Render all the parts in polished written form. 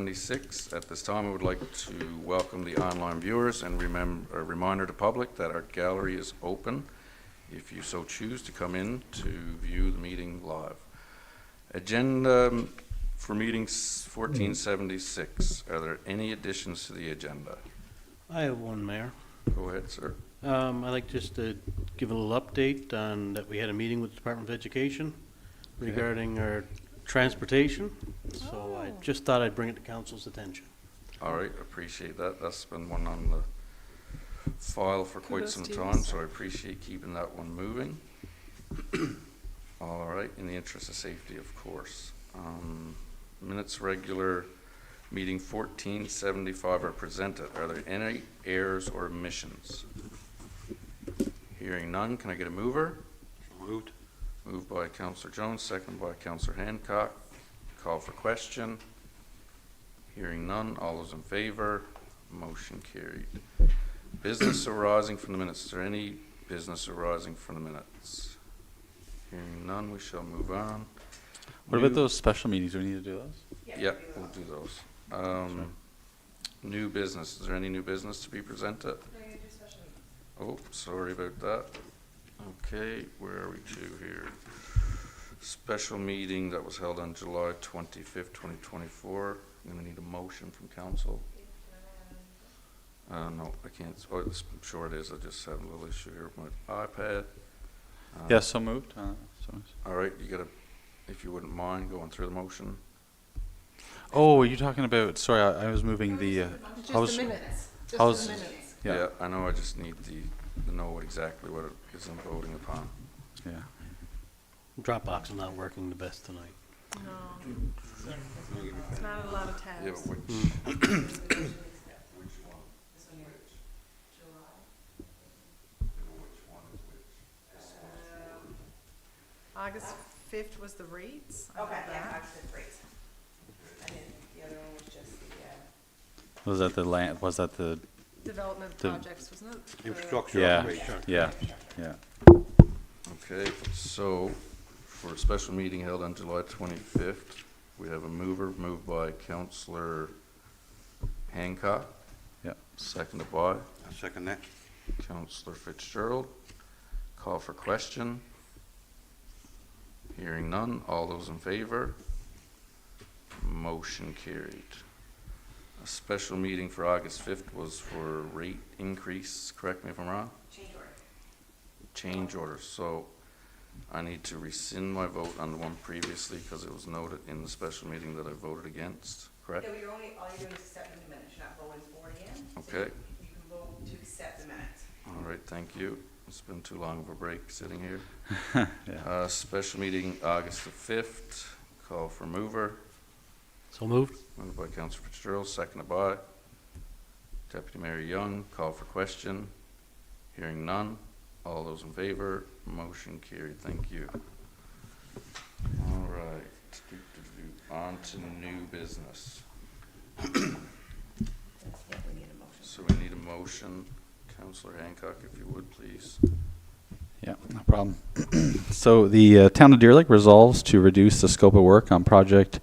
1476. At this time, I would like to welcome the online viewers and a reminder to public that our gallery is open if you so choose to come in to view the meeting live. Agenda for meeting 1476. Are there any additions to the agenda? I have one, Mayor. Go ahead, sir. I'd like just to give a little update on that we had a meeting with the Department of Education regarding our transportation. So I just thought I'd bring it to council's attention. All right, appreciate that. That's been one on the file for quite some time, so I appreciate keeping that one moving. All right, in the interest of safety, of course. Minutes regular meeting 1475 are presented. Are there any errors or omissions? Hearing none, can I get a mover? Moved. Moved by Councillor Jones, second by Councillor Hancock. Call for question. Hearing none, all those in favor? Motion carried. Business arising from the minutes. Is there any business arising from the minutes? Hearing none, we shall move on. What about those special meetings? Do we need to do those? Yeah, we'll do those. New business. Is there any new business to be presented? Oh, sorry about that. Okay, where are we to here? Special meeting that was held on July 25th, 2024. I'm going to need a motion from council. No, I can't. Oh, I'm sure it is. I just had a little issue here with my iPad. Yes, so moved. All right, you got to, if you wouldn't mind going through the motion. Oh, are you talking about? Sorry, I was moving the. Just the minutes. how's- Just the minutes. Yeah, I know. I just need to know exactly what it is I'm voting upon. Yeah. Dropbox is not working the best tonight. No. It's not a lot of tabs. Yeah, but which? August 5th was the rates. I Okay, have yeah, that. August 5th, great. And then the other one was just the, Was that the land? Was that the? Development The- projects, wasn't it? The- Infrastructure. Yeah. operation. Yeah. Yeah. Okay, so for a special meeting held on July 25th, we have a mover, moved by Councillor Hancock, Yeah. seconded by I'll second that. Councillor Fitzgerald. Call for question. Hearing none, all those in favor? Motion carried. A special meeting for August 5th was for rate increase, correct me if I'm wrong? change order. Change order, so I need to rescind my vote on the one previously because it was noted in the special meeting that I voted against, correct? No, you're only, all you're doing is accepting the minutes, you're not voting for it again. So Okay. You can vote to accept the minutes. All right, thank you. It's been too long of a break sitting here. Yeah. Special meeting August the 5th, call for mover. So moved? Moved by Councillor Fitzgerald, seconded by Deputy Mayor Young. Call for question. Hearing none. All those in favor, motion carried. Thank you. All right. On to new business. That's what we need a motion. So we need a motion. Councillor Hancock, if you would, please. Yeah, no problem. So the town of Deer Lake resolves to reduce the scope of work on project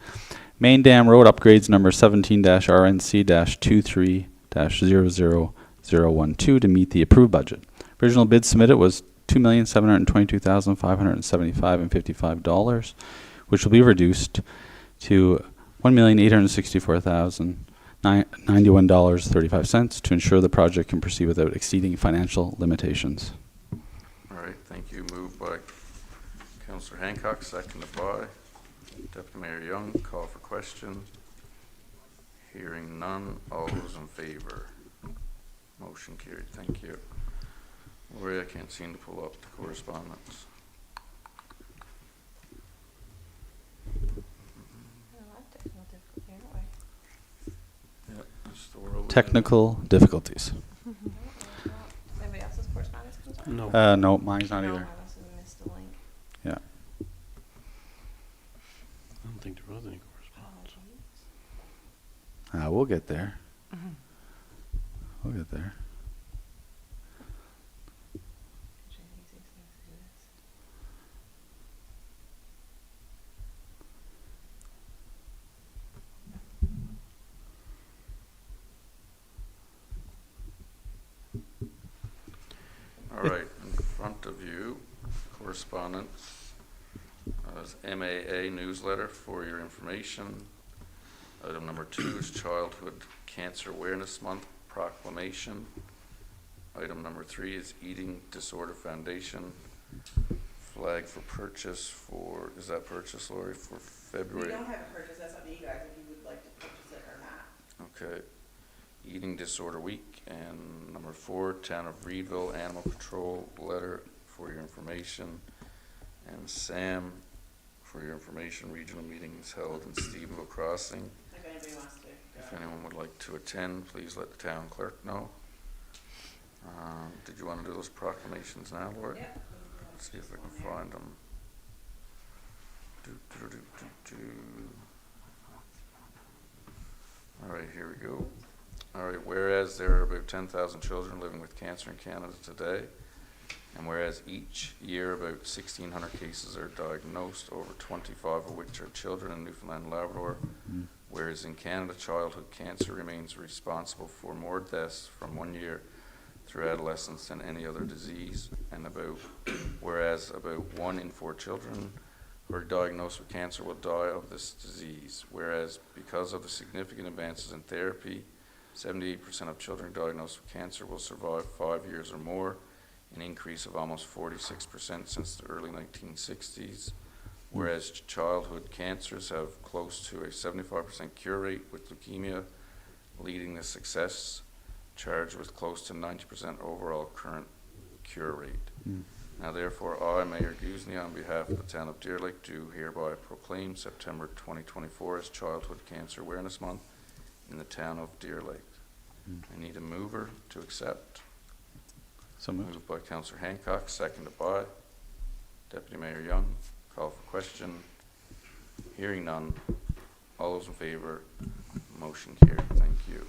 Main Dam Road upgrades number 17-RNC-23-00012 to meet the approved budget. Original bid submitted was $2,722,575.55, which will be reduced to $1,864,091.35 to ensure the project can proceed without exceeding financial limitations. All right, thank you. Moved by Councillor Hancock, seconded by Deputy Mayor Young. Call for question. Hearing none. All those in favor? Motion carried. Thank you. Lori, I can't seem to pull up the correspondence. Yeah, just the world. Technical difficulties. Anybody else's correspondence comes up? No. No, mine's not No, either. I must have missed the link. Yeah. I don't think there was any correspondence. We'll get there. We'll get there. correspondence. Is MAA newsletter for your information. Item number 2 is Childhood Cancer Awareness Month proclamation. Item number 3 is Eating Disorder Foundation flag for purchase for, is that purchase, Lori, for We February? don't have a purchase, that's up to you guys if you would like to purchase it or not. Okay. Eating Disorder Week. And number 4, Town of Reedville Animal Control letter for your information. And Sam, for your information, regional meetings held in Stephenville Crossing. If anybody wants to If go. anyone would like to attend, please let the town clerk know. Did you want to do those proclamations now, Lori? Yep. Let's see if I can find them. All right, here we go. All right, whereas there are about 10,000 children living with cancer in Canada today, and whereas each year about 1,600 cases are diagnosed, over 25 of which are children in Newfoundland and Labrador, whereas in Canada childhood cancer remains responsible for more deaths from 1 year through adolescence than any other disease, and whereas about 1 in 4 children who are diagnosed with cancer will die of this disease, whereas because of the significant advances in therapy, 78% of children diagnosed with cancer will survive 5 years or more, an increase of almost 46% since the early 1960s, whereas childhood cancers have close to a 75% cure rate, with leukemia leading the success, charged with close to 90% overall current cure rate. Now therefore, I, Mayor Guzny, on behalf of the town of Deer Lake, do hereby proclaim September 2024 as Childhood Cancer Awareness Month in the town of Deer Lake. I need a mover to accept. So moved. Moved by Councillor Hancock, seconded by Deputy Mayor Young. Call for question. Hearing none. All those in favor, motion carried. Thank you.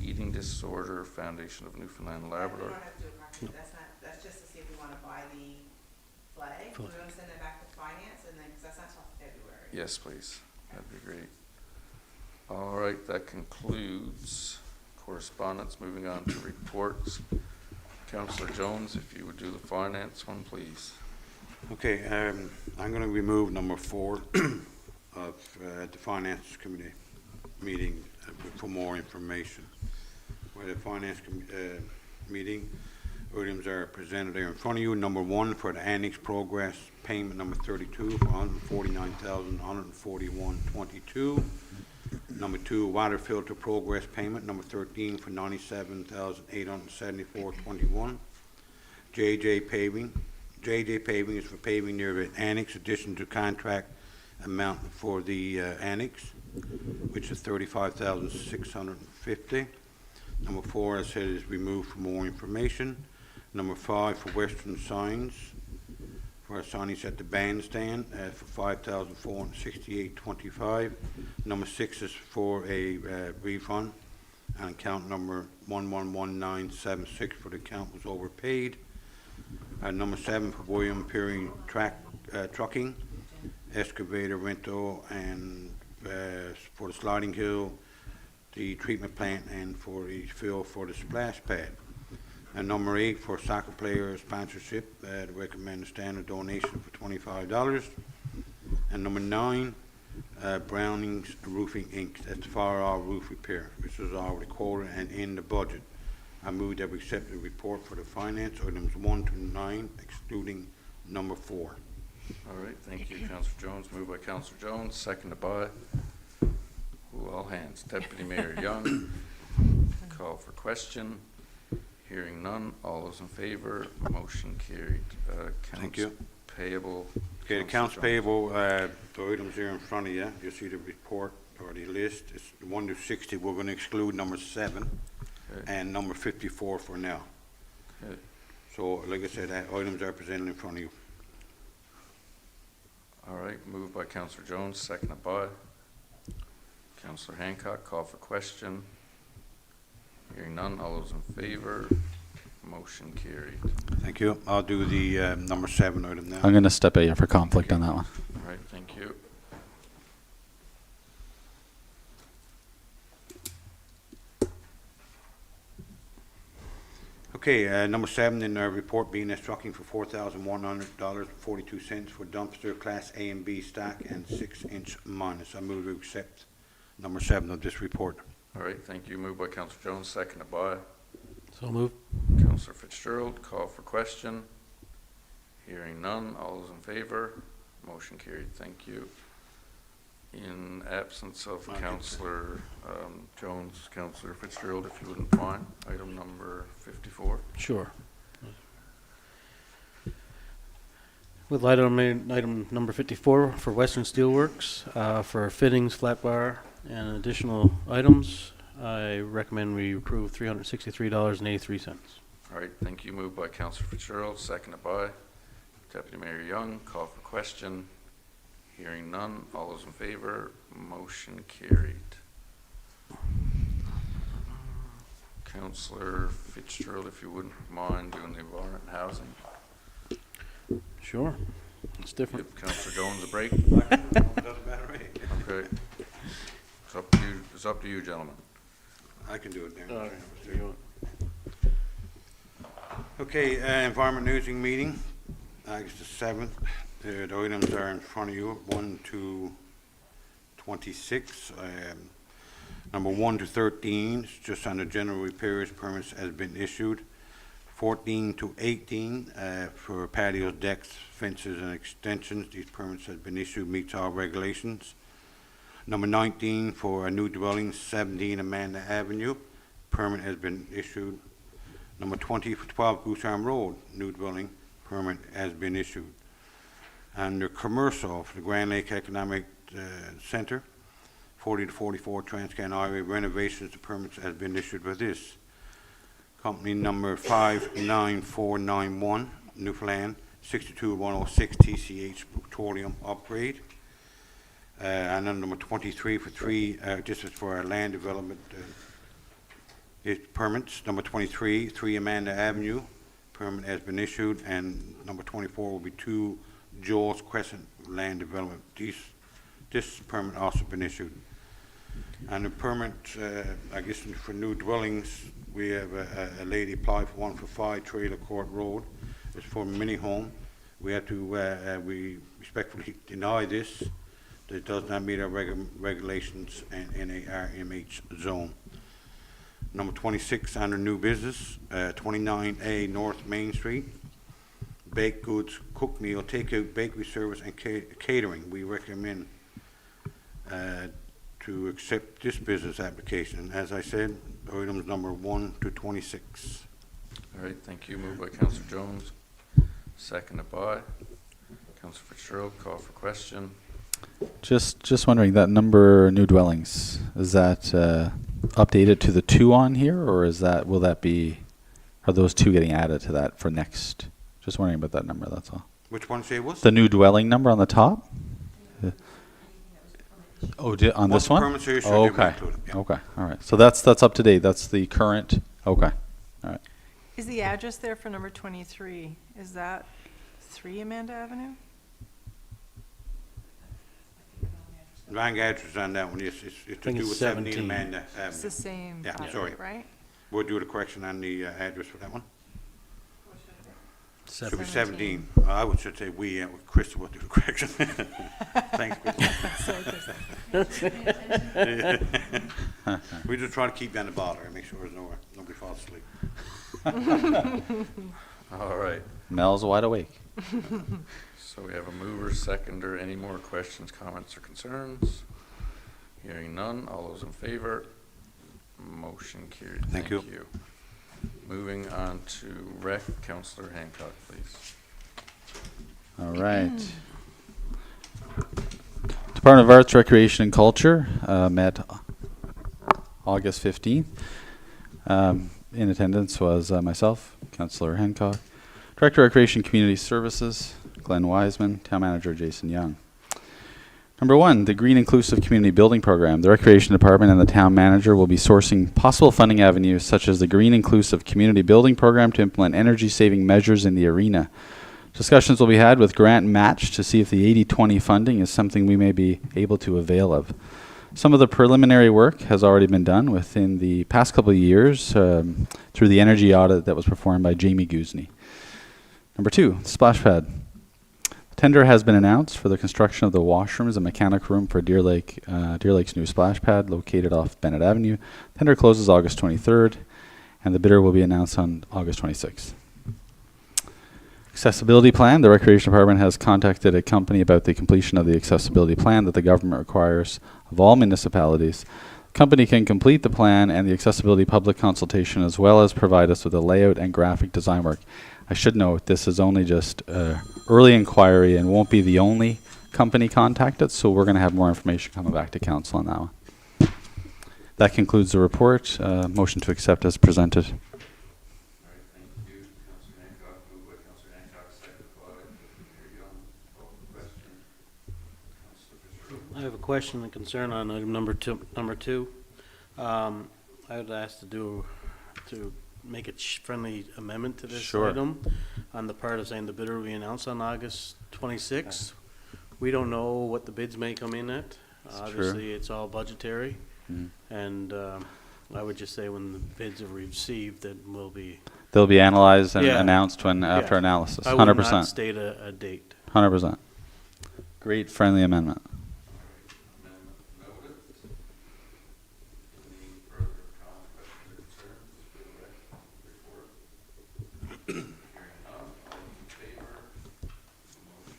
Eating Disorder Foundation of Newfoundland and We Labrador. don't have to do a purchase, that's just to see if we wanna buy the flag. Do we wanna send it back to finance and then, cause that's not till February. Yes, please. That'd be great. All right, that concludes correspondence. Moving on to reports. Councillor Jones, if you would do the finance one, please. Okay, I'm gonna remove number 4 of the Finance Committee meeting for more information. Where the Finance meeting, items are presented there in front of you. Number 1 for the Annex Progress Payment number 32 for $149,141.22. Number 2, Water Filter Progress Payment number 13 for $97,874.21. JJ Paving is for paving near the annex, addition to contract amount for the annex, which is $35,650. Number 4, I said, is removed for more information. Number 5 for Western Signs, for signage at the bandstand for $5,468.25. Number 6 is for a refund on account number 111976 for the account was overpaid. Number 7 for William Perry Trucking, excavator rental, and for the sliding hill, the treatment plant, and for the fill for the splash pad. And number 8 for soccer player sponsorship, recommend a standard donation for $25. And number 9, Browning's Roofing Inc. That's for our roof repair. This is already quoted and in the budget. I move that we accept the report for the finance items 1 to 9, excluding number 4. All right, thank you, Councillor Jones. Moved by Councillor Jones, seconded by, all hands, Deputy Mayor Young. Call for question. Hearing none. All those in favor, motion carried. Thank you. Payable. Okay, the accounts Councillor Jones. payable, the items here in front of you, you see the report or the list. It's 1 to 60. We're going to exclude number 7 Okay. and number 54 for now. Okay. So, like I said, items are presented in front of you. All right, moved by Councillor Jones, seconded by Councillor Hancock. Call for question. Hearing none. All those in favor, motion carried. Thank you. I'll do the number 7 item now. I'm going to step in for conflict on that one. All right, thank you. Okay, number 7 in our report, B&S Trucking for $4,100.42 for dumpster Class A and B stack and 6-inch minus. I move to accept number 7 of this report. All right, thank you. Moved by Councillor Jones, seconded by So moved. Councillor Fitzgerald. Call for question. Hearing none. All those in favor? Motion carried. Thank you. In absence of Councillor Jones, Councillor Fitzgerald, if you wouldn't mind, item number 54. Sure. With item number 54 for Western Steelworks, for fittings, flat bar, and additional items, I recommend we approve $363.83. All right, thank you. Moved by Councillor Fitzgerald, seconded by Deputy Mayor Young. Call for question. Hearing none. All those in favor? Motion carried. Councillor Fitzgerald, if you wouldn't mind doing the environment and housing. Sure. It's different. Give Councillor Jones a break. Doesn't matter, eh? Okay. It's up to you, gentlemen. I can do it then. You Okay, Environment Newsing meeting, August the 7th. The items are in front of you, 1 to 26. Number 1 to 13, it's just under general repairs, permits has been issued. 14 to 18, for patios, decks, fences, and extensions, these permits have been issued, meets all regulations. Number 19, for a new dwelling, 17 Amanda Avenue, permit has been issued. Number 20, for 12 Goose Arm Road, new dwelling, permit has been issued. Under commercial, for the Grand Lake Economic Center, 40 to 44 Transcan Highway renovations, the permits has been issued with this. Company number 59491, Newfoundland, 62106 TCH Petroleum Upgrade. And then number 23 for this is for our land development permits. Number 23, 3 Amanda Avenue, permit has been issued, and number 24 will be 2 Joel's Crescent land development. This permit also been issued. And the permit, I guess for new dwellings, we have a lady apply for one for 5 Trailer Court Road. It's for a mini home. We have to, we respectfully deny this. It does not meet our regulations in a RMH zone. Number 26 under new business, 29A North Main Street. Baked goods, cooked meal, takeout, bakery service, and catering. We recommend to accept this business application. As I said, items number 1 to 26. All right, thank you. Moved by Councillor Jones, seconded by Councillor Fitzgerald. Call for question. Just wondering, that number new dwellings, is that updated to the 2 on here, or is that, are those 2 getting added to that for next? Just wondering about that number, that's all. Which one say it was? The new dwelling number on the top? Oh, on this one? Permits are issued, Oh, they will okay. include it, yeah. Okay, all right. So that's up to date. That's the current, okay. All right. Is the address there for number 23? Is that 3 Amanda Avenue? Wrong address on that one. It's to think do it's with 17 17. Amanda It's the Avenue. same Yeah, property, sorry. right? We'll do the correction on the address for that one. Should be 17. I would should say we, Chris will do the correction. Thanks, Chris. We just try to keep down the bother and make sure there's nobody falls asleep. All right, Mel's wide awake. so we have a mover, seconder. Any more questions, comments, or concerns? Hearing none. All those in favor? Motion carried. Thank you. Moving on to Rec, Councillor Hancock, please. All right. Department of Arts, Recreation, and Culture met August 15th. In attendance was myself, Councillor Hancock, Director of Recreation Community Services, Glenn Wiseman, Town Manager Jason Young. Number 1, the Green Inclusive Community Building Program. The Recreation Department and the Town Manager will be sourcing possible funding avenues such as the Green Inclusive Community Building Program to implement energy-saving measures in the arena. Discussions will be had with grant match to see if the 80-20 funding is something we may be able to avail of. Some of the preliminary work has already been done within the past couple of years through the energy audit that was performed by Jamie Guzny. Number 2, splash pad. Tender has been announced for the construction of the washrooms and mechanic room for Deer Lake's new splash pad located off Bennett Avenue. Tender closes August 23rd, and the bidder will be announced on August 26th. Accessibility plan. The Recreation Department has contacted a company about the completion of the accessibility plan that the government requires of all municipalities. The company can complete the plan and the accessibility public consultation as well as provide us with a layout and graphic design work. I should note this is only just early inquiry and won't be the only company contacted, so we're going to have more information coming back to council on that one. That concludes the report. Motion to accept as presented. All right, thank you, Councillor Hancock. Moved by Councillor Hancock, seconded by Mayor Young. Call for the question. Councillor Fitzgerald. I have a question and concern on item number two. I would ask to make a friendly amendment to this Sure. item on the part of saying the bidder will be announced on August 26th. We don't know what the bids may come in at. That's Obviously, it's all budgetary. Mhm. And I would just say when the bids are received, that will be. They'll be analyzed and Yeah. announced when after Yeah. analysis. I would 100%. not state a date. 100%. Great friendly amendment. Amendment noted. Any further comments, questions, or concerns for the report? Hearing none, all in favor? Motion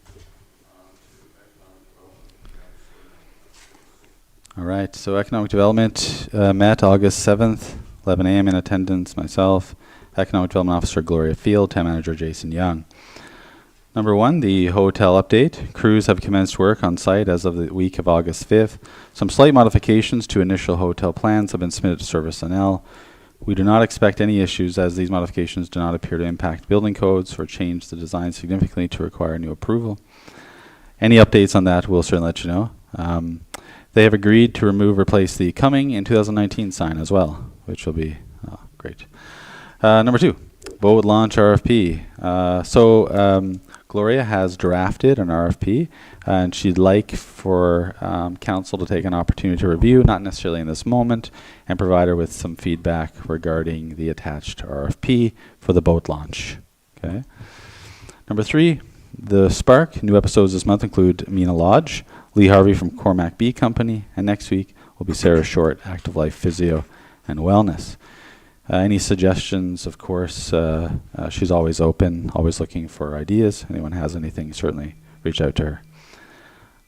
carried. On to economic development. Councillor All right, so economic development met August 7th, 11 a.m. in attendance, myself, Economic Development Officer Gloria Field, Town Manager Jason Young. Number 1, the hotel update. Crews have commenced work on site as of the week of August 5th. Some slight modifications to initial hotel plans have been submitted to Service NL. We do not expect any issues as these modifications do not appear to impact building codes or change the design significantly to require new approval. Any updates on that, we'll certainly let you know. They have agreed to replace the coming in 2019 sign as well, which will be great. Number 2, boat launch RFP. Gloria has drafted an RFP, and she'd like for council to take an opportunity to review, not necessarily in this moment, and provide her with some feedback regarding the attached RFP for the boat launch. Okay. Number 3, the Spark. New episodes this month include Mina Lodge, Lee Harvey from Cormac B Company, and next week will be Sarah Short, Active Life Physio and Wellness. Any suggestions, of course, she's always open, always looking for ideas. Anyone has anything, certainly reach out to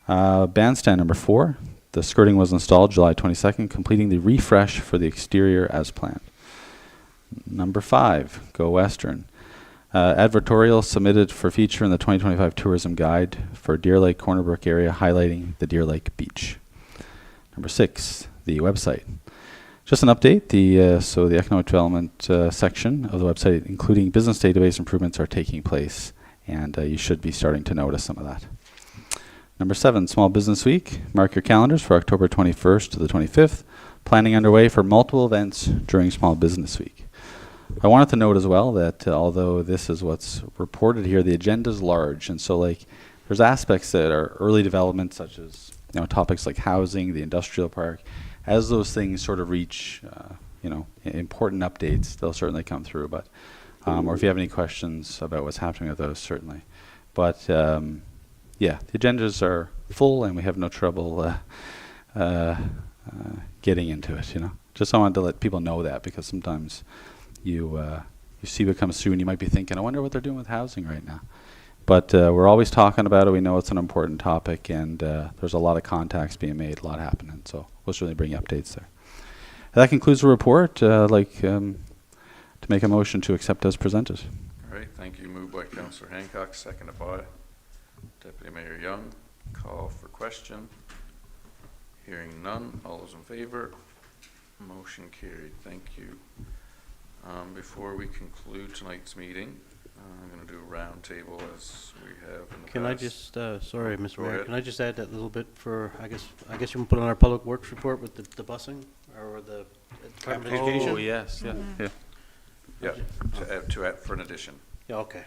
her. Bandstand number 4, the skirting was installed July 22nd, completing the refresh for the exterior as planned. Number 5, Go Western. Advertorial submitted for feature in the 2025 tourism guide for Deer Lake Corner Brook area, highlighting the Deer Lake beach. Number 6, the website. Just an update, the economic development section of the website, including business database improvements, are taking place, and you should be starting to notice some of that. Number 7, Small Business Week. Mark your calendars for October 21st to the 25th. Planning underway for multiple events during Small Business Week. I wanted to note as well that although this is what's reported here, the agenda is large, and so there's aspects that are early development, such as topics like housing, the industrial park. As those things sort of reach important updates, they'll certainly come through. But or if you have any questions about what's happening with those, certainly. But the agendas are full, and we have no trouble getting into it. Just I wanted to let people know that, because sometimes you see what comes through and you might be thinking, I wonder what they're doing with housing right now. But we're always talking about it. We know it's an important topic, and there's a lot of contacts being made, a lot happening. So we'll certainly bring you updates there. That concludes the report. I'd like to make a motion to accept as presented. All right, thank you. Moved by Councillor Hancock, seconded by Deputy Mayor Young. Call for question. Hearing none. All those in favor? Motion carried. Thank you. Before we conclude tonight's meeting, I'm going to do a round table as we have in the Can past. I just, sorry, Mr. Go Mayor, ahead. can I just add that little bit for, I guess you can put on our public works report with the busing, or the Department of Education? Oh, yes, yeah. Yeah, to add for an addition. Yeah, okay.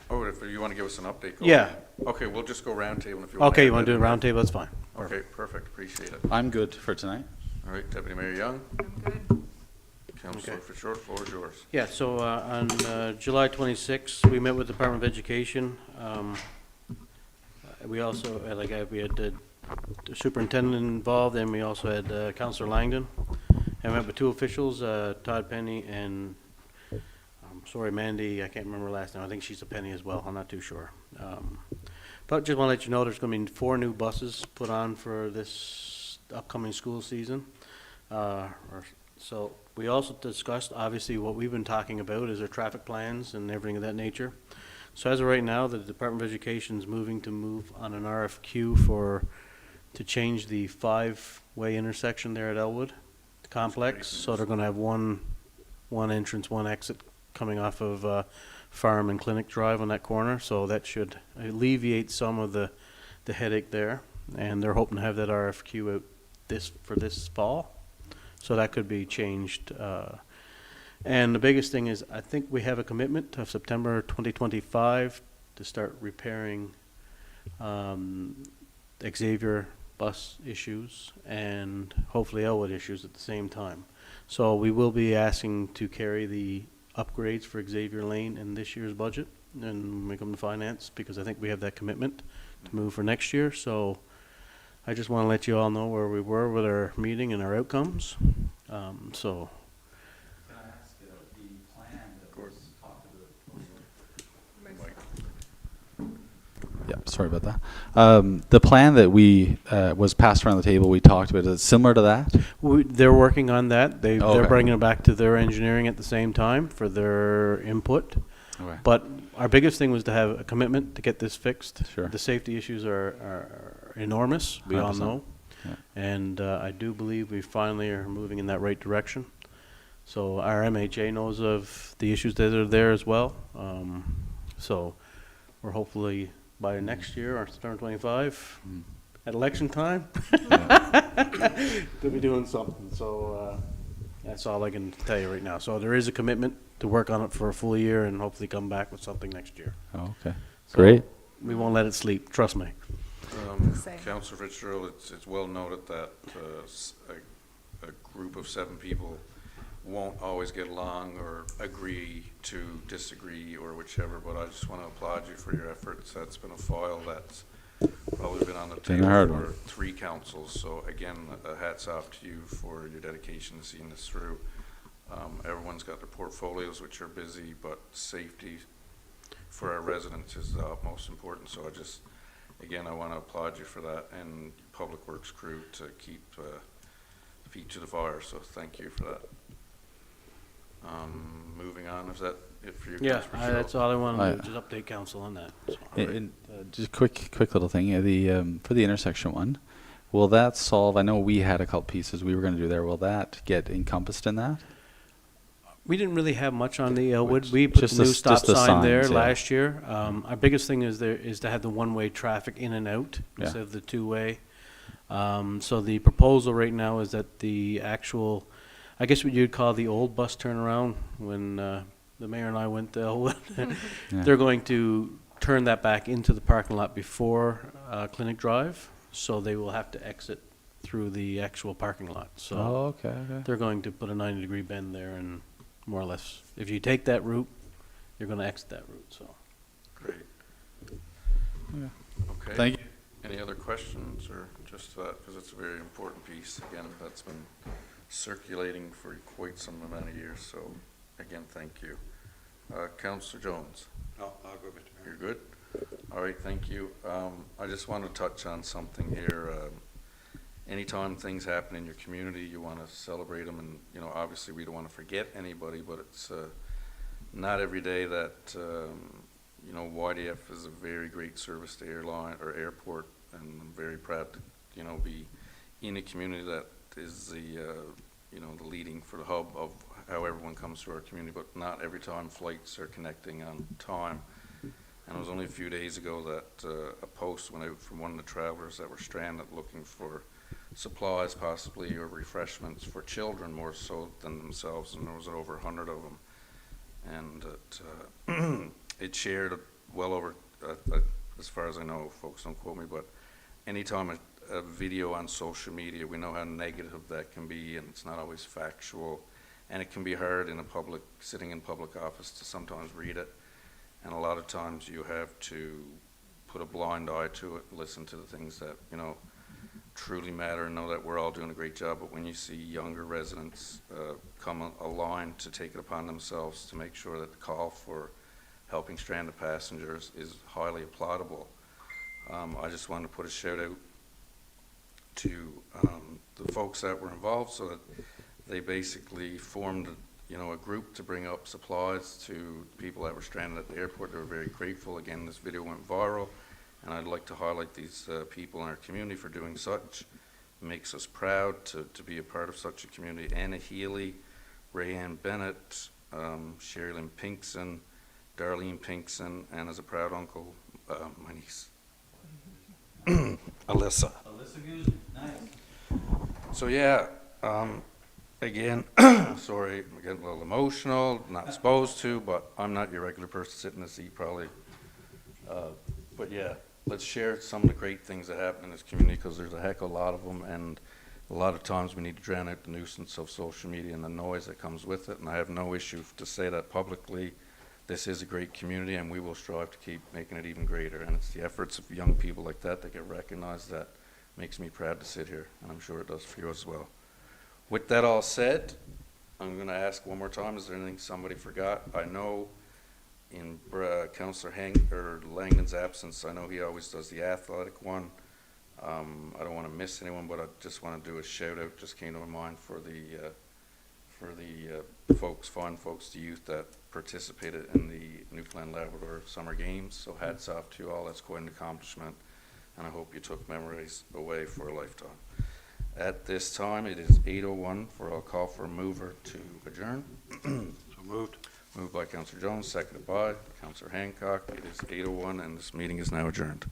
Oh, if you want to give us an update. Go Yeah. ahead. Okay, we'll just go round table if you want. Okay, you want to do a round table, that's fine. Okay, perfect, appreciate it. I'm good for tonight. All right, Deputy Mayor Young, I'm good. Councillor Okay. Fitzgerald, floor is yours. Yeah, so on July 26th, we met with the Department of Education. We also, we had the superintendent involved, and we also had Councillor Langdon. And we met with two officials, Todd Penny and, Mandy, I can't remember her last name. I think she's a Penny as well, I'm not too sure. But just want to let you know, there's going to be 4 new buses put on for this upcoming school season. So we also discussed, obviously, what we've been talking about is our traffic plans and everything of that nature. So as of right now, the Department of Education is moving on an RFQ to change the 5-way intersection there at Elwood Complex. So they're going to have one entrance, one exit coming off of Farm and Clinic Drive on that corner. So that should alleviate some of the headache there. And they're hoping to have that RFQ out for this fall. So that could be changed. And the biggest thing is, I think we have a commitment of September 2025 to start repairing Xavier bus issues and hopefully Elwood issues at the same time. So we will be asking to carry the upgrades for Xavier Lane in this year's budget and make them to finance, because I think we have that commitment to move for next year. So I just want to let you all know where we were with our meeting and our outcomes. So. Can I ask the plan that was talked about? Yeah, sorry about that. The plan that was passed around the table, we talked about, is it similar to that? They're working on that. They're Okay. bringing it back to their engineering at the same time for their input. Okay. But our biggest thing was to have a commitment to get this fixed. Sure. The safety issues are enormous, we all 100%. know. Yeah. And I do believe we finally are moving in that right direction. So our MHA knows of the issues that are there as well. So we're hopefully by next year, or September 25, at election time, to be doing something. So that's all I can tell you right now. So there is a commitment to work on it for a full year and hopefully come back with something next year. Oh, okay. So Great. we won't let it sleep, trust me. Same. Councillor Fitzgerald, it's well noted that a group of 7 people won't always get along or agree to disagree or whichever, but I just want to applaud you for your efforts. That's been a file that's probably been on the Been a table hard for one. 3 councils. So again, hats off to you for your dedication to seeing this through. Everyone's got their portfolios, which are busy, but safety for our residents is the utmost important. So again, I want to applaud you for that, and Public Works crew to keep feet to the fire. So thank you for that. Moving on, is that it for you? Yeah, Councillor Fitzgerald? that's all I wanted to do, I- just update council on that. So. And, just quick little thing. For the intersection one, will that solve? I know we had a couple pieces we were going to do there. Will that get encompassed in that? We didn't really have much on the Elwood. Which- We put just the new the- stop just the sign there signs, yeah. last year. Our biggest thing is to have the one-way traffic in and out Yeah. instead of the two-way. So the proposal right now is that the actual, I guess what you'd call the old bus turnaround, when the mayor and I went to Elwood, Yeah. they're going to turn that back into the parking lot before Clinic Drive, so they will have to exit through the actual parking lot. So Oh, okay. Okay. they're going to put a 90-degree bend there, and more or less, if you take that route, you're going to exit that route. So Great. Yeah. Okay. Thank you. Any other questions, or just that, because it's a very important piece, again, that's been circulating for quite some amount of years, so again, thank you. Councillor Jones, No, I'll go, Mr. Mayor. you're good? All right, thank you. I just want to touch on something here. Anytime things happen in your community, you want to celebrate them, and, obviously we don't want to forget anybody, but it's not every day that, YDF is a very great service to airline or airport, and I'm very proud to, be in a community that is the leading for the hub of how everyone comes to our community, but not every time flights are connecting on time. And it was only a few days ago that a post went out from one of the travelers that were stranded looking for supplies possibly, or refreshments for children more so than themselves, and there was over 100 of them. And it shared well over, as far as I know, folks don't quote me, but anytime a video on social media, we know how negative that can be, and it's not always factual. And it can be hard in a public, sitting in public office to sometimes read it. And a lot of times you have to put a blind eye to it, listen to the things that, you know, truly matter, and know that we're all doing a great job. But when you see younger residents come aligned to take it upon themselves to make sure that the call for helping stranded passengers is highly applaudable, I just wanted to put a shout out to the folks that were involved, so that they basically formed, you know, a group to bring up supplies to people that were stranded at the airport. They were very grateful. Again, this video went viral, and I'd like to highlight these people in our community for doing such. It makes us proud to be a part of such a community. Anna Healy, Rayanne Bennett, Sherilyn Pinkson, Darlene Pinkson, and as a proud uncle, my niece, Alyssa. So yeah, again, sorry, I'm getting a little emotional, not supposed to, but I'm not your regular person sitting in the seat probably. But yeah, let's share some of the great things that happen in this community, because there's a heck of a lot of them, and a lot of times we need to drown out the nuisance of social media and the noise that comes with it, and I have no issue to say that publicly. This is a great community, and we will strive to keep making it even greater, and it's the efforts of young people like that that get recognized that makes me proud to sit here, and I'm sure it does for you as well. With that all said, I'm going to ask one more time, is there anything somebody forgot? I know in Councillor Langdon's absence, I know he always does the athletic one. I don't want to miss anyone, but I just want to do a shout out, just came to my mind, for the folks, fine folks, the youth that participated in the Newfoundland Labrador Summer Games. So hats off to you all, that's quite an accomplishment, and I hope you took memories away for a lifetime. At this time, it is 8:01, for I'll call for a mover to adjourn. So moved. Moved by Councillor Jones, seconded by Councillor Hancock. It is 8:01, and this meeting is now adjourned.